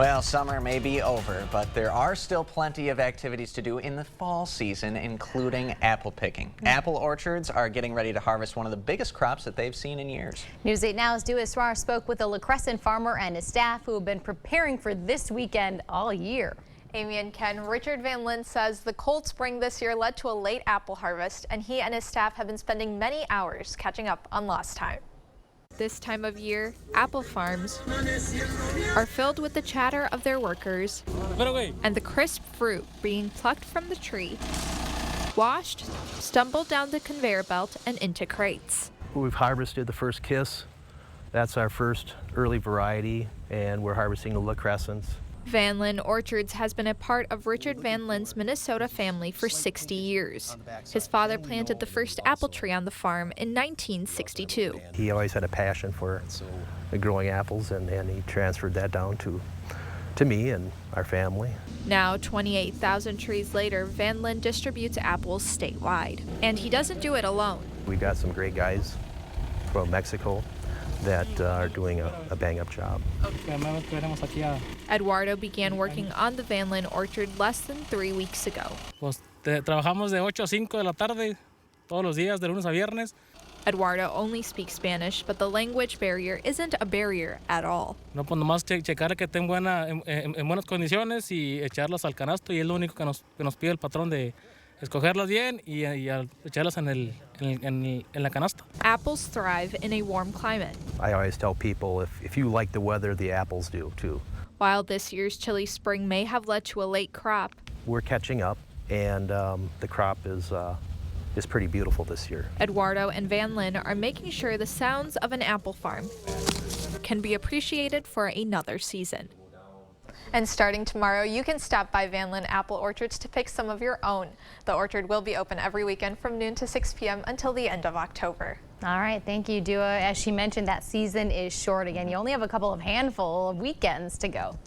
Well, summer may be over, but there are still plenty of activities to do in the fall season, including apple picking. Apple orchards are getting ready to harvest one of the biggest crops that they've seen in years. News 8 Now's Dua Israr spoke with a La Crescent farmer and his staff who have been preparing for this weekend all year. Amy and Ken, Richard Van Lint says the cold spring this year led to a late apple harvest, and he and his staff have been spending many hours catching up on lost time. This time of year, apple farms are filled with the chatter of their workers and the crisp fruit being plucked from the tree, washed, stumbled down the conveyor belt and into crates. We've harvested the first Kiss. That's our first early variety, and we're harvesting the La Crescents. Van Lint Orchards has been a part of Richard Van Lint's Minnesota family for 60 years. His father planted the first apple tree on the farm in 1962. He always had a passion for growing apples, and he transferred that down to me and our family. Now, 28,000 trees later, Van Lint distributes apples statewide. And he doesn't do it alone. We've got some great guys from Mexico that are doing a bang-up job. Eduardo began working on the Van Lint orchard less than 3 weeks ago. Trabajamos de 8 a 5 de la tarde, todos los días, de lunes a viernes. Eduardo only speaks Spanish, but the language barrier isn't a barrier at all. No, pues nomás checar que estén en buenas condiciones y echarlas al canasto, y es lo único que nos pide el patrón, de escogerlas bien y echarlas en la canasta. Apples thrive in a warm climate. I always tell people, if you like the weather, the apples do too. While this year's chilly spring may have led to a late crop, we're catching up, and the crop is pretty beautiful this year. Eduardo and Van Lint are making sure the sounds of an apple farm can be appreciated for another season. And starting tomorrow, you can stop by Van Lint Apple Orchards to pick some of your own. The orchard will be open every weekend from noon to 6 p.m. until the end of October. All right, thank you, Dua. As she mentioned, that season is short again. You only have a handful of weekends to go.